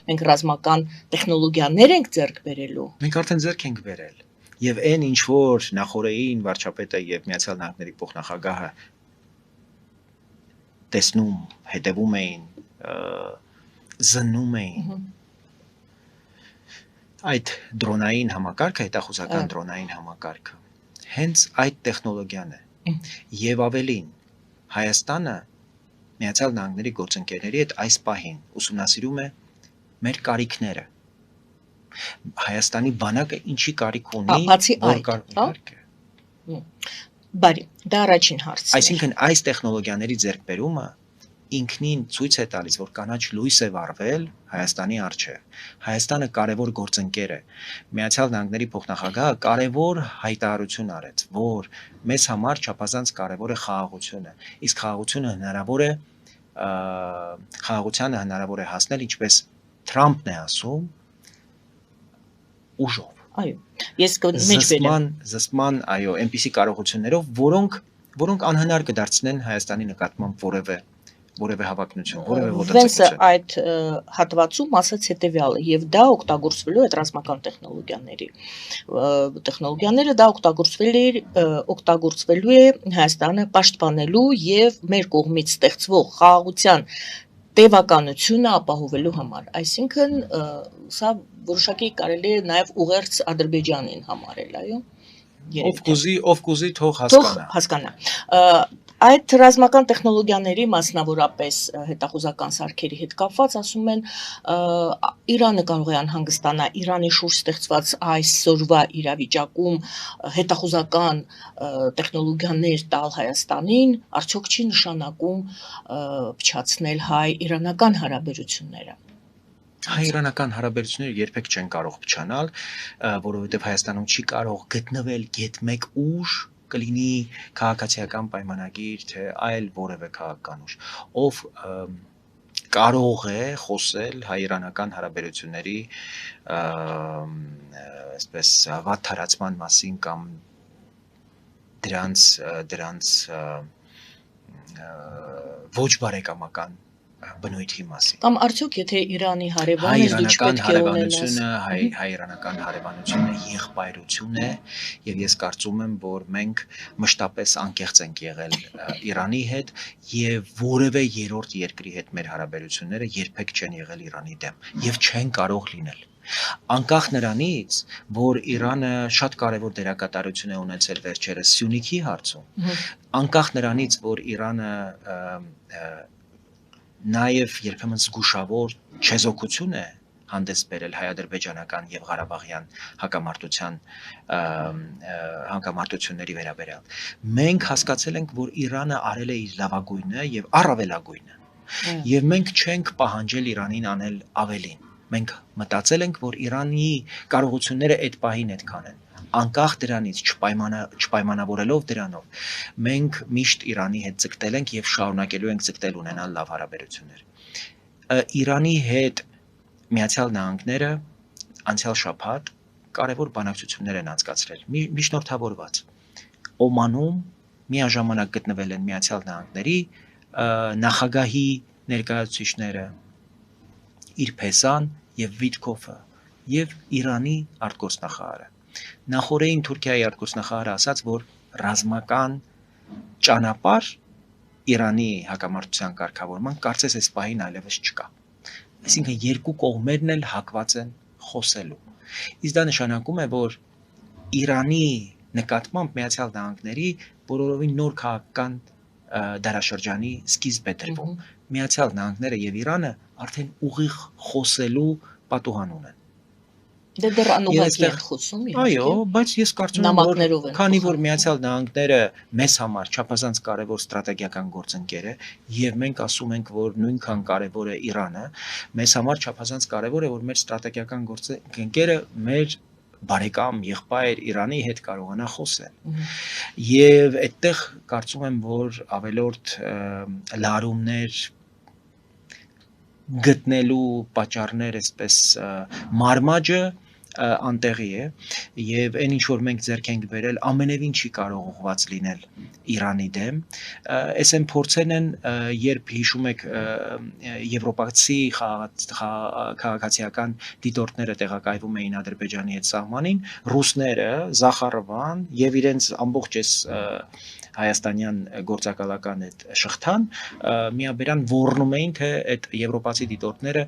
մենք ռազմական տեխնոլոգիաներ ենք ձեռք բերելու։ Մենք արդեն ձեռք ենք բերել։ Եվ այն ինչ որ նախորդային վարչապետը եւ Միացյալ Նահանգների փոխնախագահը տեսնում, հետևում էին, զննում էին այդ դրոնային համակարգը, հետախուզական դրոնային համակարգը, հենց այդ տեխնոլոգիան է։ Եվ ավելին, Հայաստանը Միացյալ Նահանգների գործընկերների հետ այս պահին ուսումնասիրում է մեր կարիքները։ Հայաստանի բանակը ինչի կարիք ունի, որ իհարկե։ Բարի, դա առաջին հարցն է։ Այսինքն այս տեխնոլոգիաների ձեռքբերումը ինքնին ցույց է տալիս, որ կանաչ լույս է վառվել Հայաստանի առջև։ Հայաստանը կարևոր գործընկեր է։ Միացյալ Նահանգների փոխնախագահը կարևոր հայտարարություն արեց, որ մեզ համար չափազանց կարևոր է խաղաղությունը։ Իսկ խաղաղությանը հնարավոր է հասնել, ինչպես Թրամփն է ասում, ուժով։ Այո, ես մեջ բերեմ զսպման, այո, այնպիսի կարողություններով, որոնք անհնար կդարձնեն Հայաստանի նկատմամբ որևէ հավակնություն, որևէ ոտնձգություն։ Վենսը այդ հատվածում ասաց հետևյալը, եւ դա օգտագործվելու է ռազմական տեխնոլոգիաները դա օգտագործվելու է Հայաստանը պաշտպանելու եւ մեր կողմից ստեղծվող խաղաղության տևականությունը ապահովելու համար։ Այսինքն սա որոշակի կարելի է նաև ուղերձ Ադրբեջանին համարել, այո։ Ով կուզի թող հասկանա։ Այդ ռազմական տեխնոլոգիաների մասնավորապես հետախուզական սարքերի հետ կապված ասում են Իրանը կարող է անհանգստանալ Իրանի շուրջ ստեղծված այսօրվա իրավիճակում հետախուզական տեխնոլոգիաներ տալ Հայաստանին, արդյոք չի նշանակում փչացնել հայ-իրանական հարաբերությունները։ Հայ-իրանական հարաբերությունները երբեք չեն կարող փչանալ, որովհետև Հայաստանում չի կարող գտնվել գեթ մեկ ուժ, կլինի քաղաքացիական պայմանագիր, թե այլ որևէ քաղաքական ուժ, ով կարող է խոսել հայ-իրանական հարաբերությունների այսպես վատ թարացման մասին կամ դրանց ոչ բարեկամական բնույթի մասին։ Կամ արդյոք եթե Իրանի հարևանը ինչ պետք է ունենա, հայ-իրանական հարևանությունը եղբայրություն է, եւ ես կարծում եմ, որ մենք մշտապես անկեղծ ենք եղել Իրանի հետ եւ որևէ երրորդ երկրի հետ մեր հարաբերությունները երբեք չեն եղել Իրանի դեմ եւ չեն կարող լինել։ Անկախ նրանից, որ Իրանը շատ կարևոր դերակատարություն է ունեցել վերջերս Սյունիքի հարցում, անկախ նրանից, որ Իրանը նաև երբեմն զգուշավոր չեզոքություն է հանդես բերել հայ-ադրբեջանական եւ ղարաբաղյան հակամարտությունների վերաբերյալ, մենք հասկացել ենք, որ Իրանը արել է իր լավագույնը եւ առավելագույնը, եւ մենք չենք պահանջել Իրանին անել ավելին։ Մենք մտածել ենք, որ Իրանի կարողությունները այդ պահին այդքան են։ Անկախ դրանից չպայմանավորելով դրանով, մենք միշտ Իրանի հետ ձգտել ենք եւ շարունակելու ենք ձգտել ունենալ լավ հարաբերություններ։ Իրանի հետ Միացյալ Նահանգները անցյալ շաբաթ կարևոր բանակցություններ են անցկացրել, միջնորդավորված։ Օմանում միաժամանակ գտնվել են Միացյալ Նահանգների նախագահի ներկայացուցիչները, իր փեսան եւ Վիտկոֆը եւ Իրանի արտգործնախարարը։ Նախորդին Թուրքիայի արտգործնախարարը ասաց, որ ռազմական ճանապարհ Իրանի հակամարտության կարգավորման կարծես այս պահին այլևս չկա։ Այսինքն երկու կողմերն էլ հակված են խոսելու։ Իսկ դա նշանակում է, որ Իրանի նկատմամբ Միացյալ Նահանգների բոլորովին նոր քաղաքական դարաշրջանի սկիզբ է դրվում։ Միացյալ Նահանգները եւ Իրանը արդեն ուղիղ խոսելու պատուհան ունեն։ Դե դեռ անուղղակի են խոսում, իհարկե։ Այո, բայց ես կարծում եմ, որ քանի որ Միացյալ Նահանգները մեզ համար չափազանց կարևոր ստրատեգիական գործընկեր է, եւ մենք ասում ենք, որ նույնքան կարևոր է Իրանը, մեզ համար չափազանց կարևոր է, որ մեր ստրատեգիական գործընկերը մեր բարեկամ, եղբայր Իրանի հետ կարողանա խոսել։ Եվ այդտեղ կարծում եմ, որ ավելորդ լարումներ գտնելու պատճառներ, այսպես մարմաճը անտեղի է եւ այն ինչ որ մենք ձեռք ենք բերել ամենևին չի կարող ուղղված լինել Իրանի դեմ այս են փորձեն են երբ հիշում եք եվրոպացի քաղաքացիական դիտորդները տեղակայվում էին Ադրբեջանի հետ սահմանին ռուսները Զախարովան եւ իրենց ամբողջ այս հայաստանյան գործակալական այդ շղթան միաբերան ոռնում էին թե այդ եվրոպացի դիտորդները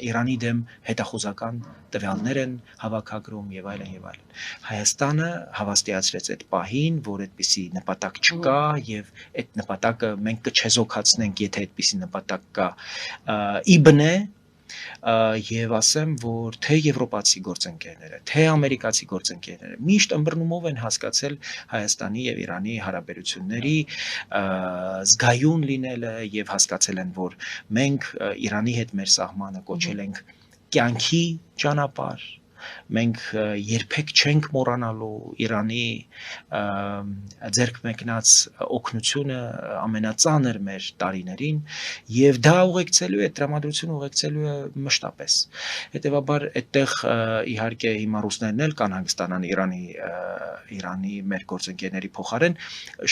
Իրանի դեմ հետախուզական տվյալներ են հավաքագրում եւ այլն եւ այլն Հայաստանը հավաստիացրեց այդ պահին որ այդպիսի նպատակ չկա եւ այդ նպատակը մենք կչեզոքացնենք եթե այդպիսի նպատակ կա իբնե եւ ասեմ որ թե եվրոպացի գործընկերները թե ամերիկացի գործընկերները միշտ ըմբռնումով են հասկացել Հայաստանի եւ Իրանի հարաբերությունների զգայուն լինելը եւ հասկացել են որ մենք Իրանի հետ մեր սահմանը կոչել ենք կյանքի ճանապարհ մենք երբեք չենք մոռանալու Իրանի ձեռք մեկնած օգնությունը ամենածանր մեր տարիներին եւ դա ուղեկցելու է տրամադրությունը ուղեկցելու է մշտապես հետեւաբար այդտեղ իհարկե հիմա ռուսներն էլ կան հանգստանան Իրանի մեր գործընկերների փոխարեն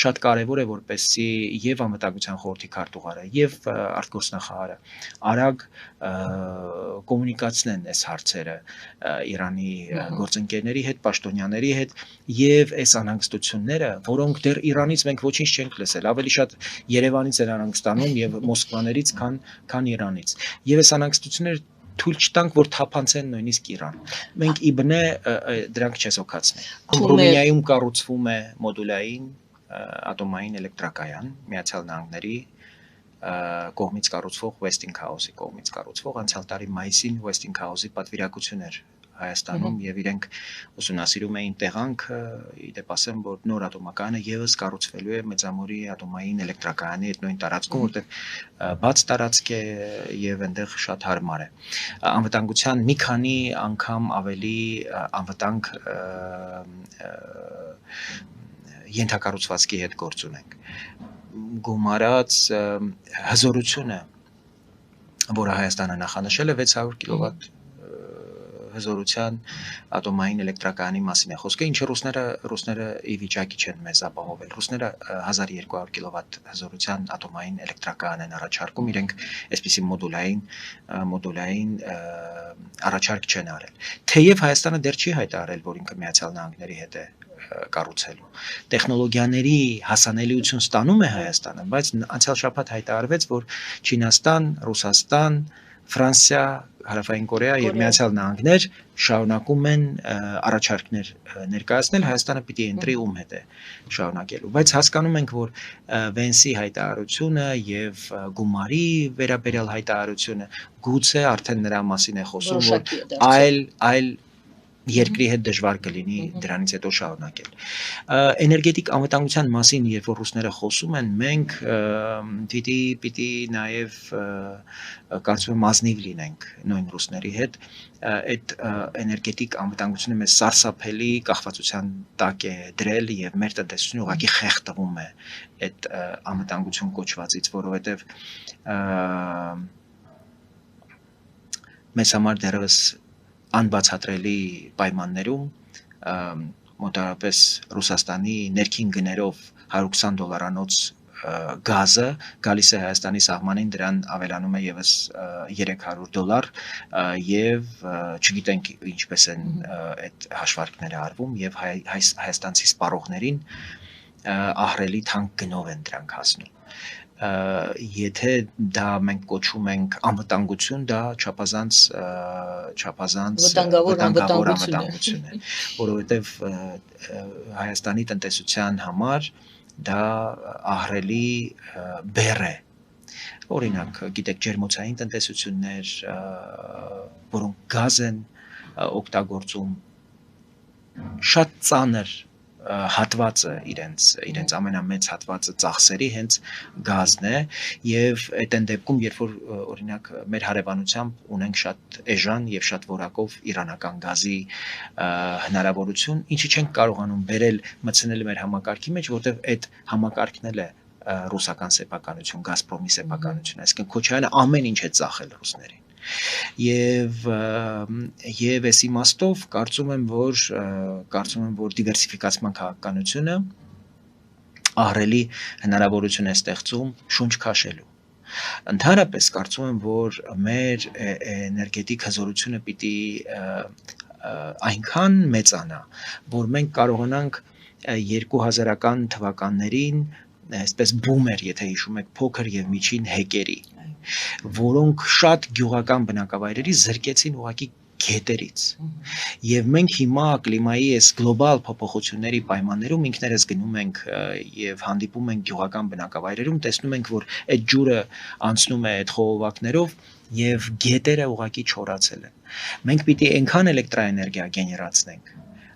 շատ կարեւոր է որպեսզի եւ անվտանգության խորհրդի քարտուղարը եւ արտգործնախարարը արագ կոմունիկացնեն այս հարցերը Իրանի գործընկերների հետ, պաշտոնյաների հետ եւ այս անհանգստությունները, որոնք դեռ Իրանից մենք ոչինչ չենք լսել, ավելի շատ Երևանից են անհանգստանում եւ Մոսկվաներից, քան Իրանից։ Եվ այս անհանգստությունները թույլ չտանք, որ թափանցեն նույնիսկ Իրան։ Մենք իբնե դրանք չեզոքացնենք։ Ռումինիայում կառուցվում է մոդուլային ատոմային էլեկտրակայան Միացյալ Նահանգների կողմից կառուցվող Westinghouse-ի կողմից կառուցվող անցյալ տարի մայիսին Westinghouse-ի պատվիրակություն էր Հայաստանում եւ իրենք ուսումնասիրում էին տեղանքը, իդեպ ասեմ, որ նոր ատոմակայանը եւս կառուցվելու է Մեծամորի ատոմային էլեկտրակայանի այդ նույն տարածքում, որտեղ բաց տարածք է եւ այնտեղ շատ հարմար է։ Անվտանգության մի քանի անգամ ավելի անվտանգ ենթակառուցվածքի հետ գործ ունենք։ Գումարած հզորությունը, որը Հայաստանը նախանշել է 600 կիլովատ հզորության ատոմային էլեկտրակայանի մասին է խոսքը, ինչը ռուսները ի վիճակի չեն մեզ ապահովել։ Ռուսները 1200 կիլովատ հզորության ատոմային էլեկտրակայան են առաջարկում, իրենք այսպիսի մոդուլային առաջարկ չեն արել։ Թեև Հայաստանը դեռ չի հայտարարել, որ ինքը Միացյալ Նահանգների հետ է կառուցելու։ Տեխնոլոգիաների հասանելիություն ստանում է Հայաստանը, բայց անցյալ շաբաթ հայտարարվեց, որ Չինաստան, Ռուսաստան, Ֆրանսիա, Հարավային Կորեա եւ Միացյալ Նահանգներ շարունակում են առաջարկներ ներկայացնել, Հայաստանը պիտի ընտրի ում հետ է շարունակելու, բայց հասկանում ենք, որ Վենսի հայտարարությունը եւ գումարի վերաբերյալ հայտարարությունը գուցե արդեն նրա մասին է խոսում, որ այլ երկրի հետ դժվար կլինի դրանից հետո շարունակել։ Էներգետիկ անվտանգության մասին, երբ որ ռուսները խոսում են, մենք պիտի նաև կարծում եմ ազնիվ լինենք նույն ռուսների հետ, այդ էներգետիկ անվտանգությունը մեզ սարսափելի կախվածության տակ է դրել եւ մեր տնտեսությունը ուղղակի խեղդվում է այդ անվտանգություն կոչվածից, որովհետեւ մեզ համար դեռևս անբացատրելի պայմաններում մոտավորապես Ռուսաստանի ներքին գներով $120 գազը գալիս է Հայաստանի սահմանին, դրան ավելանում է եւս $300 եւ չգիտենք ինչպես են այդ հաշվարկները արվում եւ հայաստանցի սպառողներին ահռելի թանկ գնով են դրանք հասնում։ Եթե դա մենք կոչում ենք անվտանգություն, դա չափազանց վտանգավոր անվտանգություն է, որովհետև Հայաստանի տնտեսության համար դա ահռելի բեռ է։ Օրինակ, գիտեք, ջերմոցային տնտեսություններ, որոնք գազ են օգտագործում, շատ ծանր հատվածը իրենց ամենամեծ հատվածը ծախսերի հենց գազն է եւ այդ դեպքում երբ որ օրինակ մեր հարևանությամբ ունենք շատ էժան եւ շատ որակով իրանական գազի հնարավորություն, ինչի չենք կարողանում բերել մտցնել մեր համակարգի մեջ, որտեղ այդ համակարգն էլ է ռուսական սեփականություն, Գազպրոմի սեփականություն, այսինքն Քոչարյանը ամեն ինչ է ծախել ռուսներին։ Եվ այս իմաստով կարծում եմ, որ դիվերսիֆիկացման քաղաքականությունը ահռելի հնարավորություն է ստեղծում շունչ քաշելու։ Ընդհանրապես կարծում եմ, որ մեր էներգետիկ հզորությունը պիտի այնքան մեծանա, որ մենք կարողանանք 2000-ական թվականներին, այսպես բումեր, եթե հիշում եք, փոքր եւ միջին հեկերի, որոնք շատ գյուղական բնակավայրերի զրկեցին ուղղակի գետերից։ Եվ մենք հիմա կլիմայի այս գլոբալ փոփոխությունների պայմաններում ինքներս գնում ենք եւ հանդիպում ենք գյուղական բնակավայրերում, տեսնում ենք, որ այդ ջուրը անցնում է այդ խողովակներով եւ գետերը ուղղակի չորացել են։ Մենք պիտի այնքան էլեկտրաէներգիա գեներացնենք,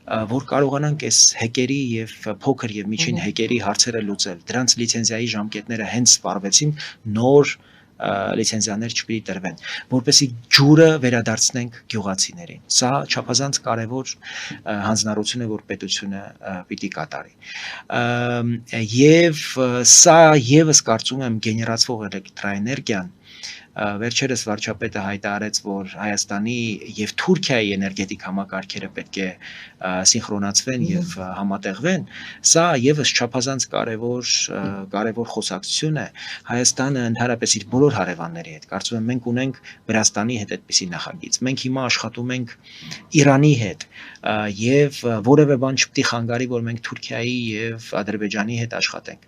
որ կարողանանք այս հեկերի եւ փոքր եւ միջին հեկերի հարցերը լուծել։ Դրանց լիցենզիայի ժամկետները հենց սպառվեցին, նոր լիցենզիաներ չպիտի տրվեն, որպեսզի ջուրը վերադարձնենք գյուղացիներին։ Սա չափազանց կարևոր հանձնառություն է, որ պետությունը պիտի կատարի։ Եվ սա եւս կարծում եմ գեներացվող էլեկտրաէներգիան վերջերս վարչապետը հայտարարեց, որ Հայաստանի եւ Թուրքիայի էներգետիկ համակարգերը պետք է սինխրոնացվեն եւ համատեղվեն։ Սա եւս չափազանց կարևոր խոսակցություն է։ Հայաստանը ընդհանրապես իր բոլոր հարևանների հետ, կարծում եմ մենք ունենք Վրաստանի հետ այդպիսի նախագիծ։ Մենք հիմա աշխատում ենք Իրանի հետ եւ որևէ բան չպետք է խանգարի, որ մենք Թուրքիայի եւ Ադրբեջանի հետ աշխատենք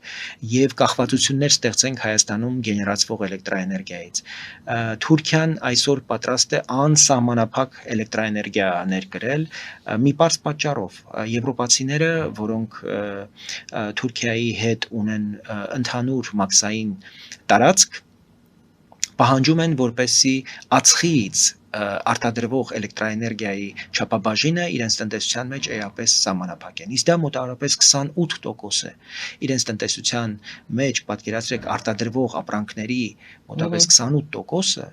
եւ կախվածություններ ստեղծենք Հայաստանում գեներացվող էլեկտրաէներգիայից։ Թուրքիան այսօր պատրաստ է անսահմանափակ էլեկտրաէներգիա ներկրել մի պարզ պատճառով։ Եվրոպացիները, որոնք Թուրքիայի հետ ունեն ընդհանուր մաքսային տարածք, պահանջում են, որպեսզի ածխից արտադրվող էլեկտրաէներգիայի չափաբաժինը իրենց տնտեսության մեջ էապես սահմանափակեն։ Իսկ դա մոտավորապես 28% է։ Իրենց տնտեսության մեջ պատկերացրեք արտադրվող ապրանքների մոտավորապես 28%-ը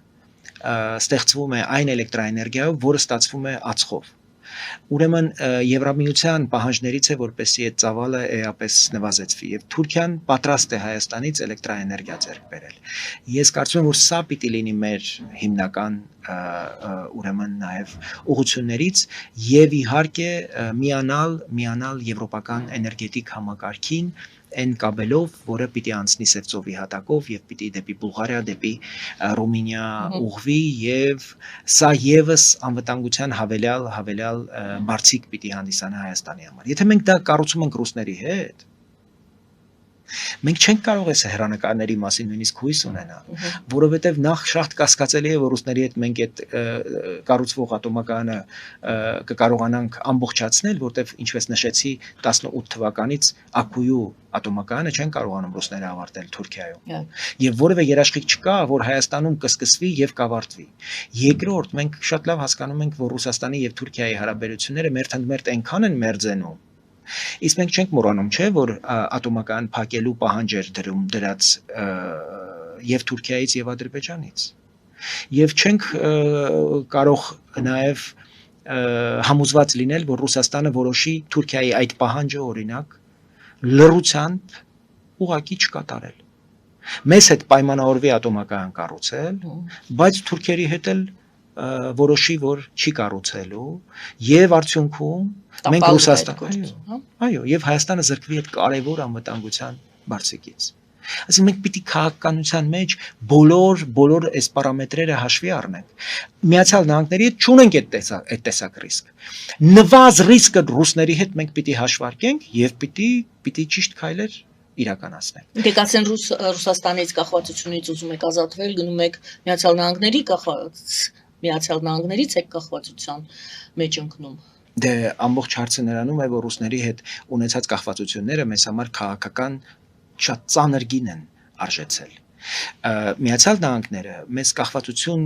ստեղծվում է այն էլեկտրաէներգիայով, որը ստացվում է ածխով։ Ուրեմն Եվրամիության պահանջներից է, որպեսզի այդ ծավալը էապես նվազեցվի եւ Թուրքիան պատրաստ է Հայաստանից էլեկտրաէներգիա ձեռք բերել։ Ես կարծում եմ, որ սա պիտի լինի մեր հիմնական ուրեմն նաեւ ուղղություններից եւ իհարկե միանալ եվրոպական էներգետիկ համակարգին այն կաբելով, որը պիտի անցնի Սևծովի հատակով եւ պիտի դեպի Բուլղարիա, դեպի Ռումինիա ուղղվի եւ սա եւս անվտանգության հավելյալ բարձիկ պիտի հանդիսանա Հայաստանի համար։ Եթե մենք դա կառուցում ենք ռուսների հետ, մենք չենք կարող այս հերանեկարների մասին նույնիսկ հույս ունենալ, որովհետև նախ շատ կասկածելի է, որ ռուսների հետ մենք այդ կառուցվող ատոմակայանը կկարողանանք ամբողջացնել, որտեղ ինչպես նշեցի 18 թվականից Աքույու ատոմակայանը չեն կարողանում ռուսները ավարտել Թուրքիայում։ Եվ որևէ երաշխիք չկա, որ Հայաստանում կսկսվի եւ կավարտվի։ Երկրորդ, մենք շատ լավ հասկանում ենք, որ Ռուսաստանի եւ Թուրքիայի հարաբերությունները մերթ այնքան են մերձենում, իսկ մենք չենք մոռանում, չէ, որ ատոմական փակելու պահանջ էր դրած եւ Թուրքիայից եւ Ադրբեջանից։ Եվ չենք կարող նաեւ համոզված լինել, որ Ռուսաստանը որոշի Թուրքիայի այդ պահանջը օրինակ լռությամբ ուղղակի չկատարել։ Մեզ հետ պայմանավորվի ատոմակայան կառուցել, բայց թուրքերի հետ էլ որոշի, որ չի կառուցելու եւ արդյունքում մենք այո, եւ Հայաստանը զրկվի այդ կարևոր անվտանգության բարձիկից։ Այսինքն մենք պիտի քաղաքականության մեջ բոլոր այս պարամետրերը հաշվի առնենք։ Միացյալ Նահանգների հետ չունենք այդ տեսակ ռիսկ։ Նվազ ռիսկը ռուսների հետ մենք պիտի հաշվարկենք եւ պիտի ճիշտ քայլեր իրականացնենք։ Դեք ասեն Ռուսաստանից կախվածությունից ուզում եք ազատվել, գնում եք Միացյալ Նահանգներից եք կախվածության մեջ ընկնում։ Դե ամբողջ հարցը նրանում է, որ ռուսների հետ ունեցած կախվածությունները մեզ համար քաղաքական շատ ծանր գին են արժեցել։ Միացյալ Նահանգները մեզ կախվածություն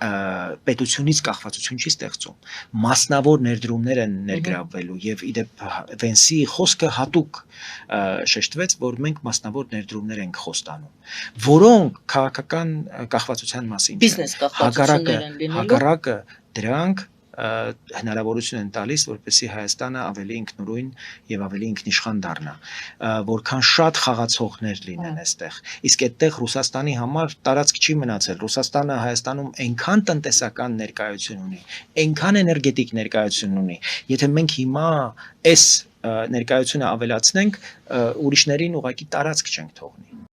պետությունից կախվածություն չի ստեղծում, մասնավոր ներդրումներ են ներգրավվելու եւ իդեպ Վենսի խոսքը հատուկ շեշտվեց, որ մենք մասնավոր ներդրումներ ենք խոստանում, որոնք քաղաքական կախվածության մասին բիզնես կախվածություններ են լինելու, հակառակը դրանք հնարավորություն են տալիս, որպեսզի Հայաստանը ավելի ինքնուրույն եւ ավելի ինքնիշխան դառնա, որքան շատ խաղացողներ լինեն այստեղ։ Իսկ այդտեղ Ռուսաստանի համար տարածք չի մնացել։ Ռուսաստանը Հայաստանում այնքան տնտեսական ներկայություն ունի, այնքան էներգետիկ ներկայություն ունի։ Եթե մենք հիմա այս ներկայությունը ավելացնենք, ուրիշներին ուղղակի տարածք չենք թողնի։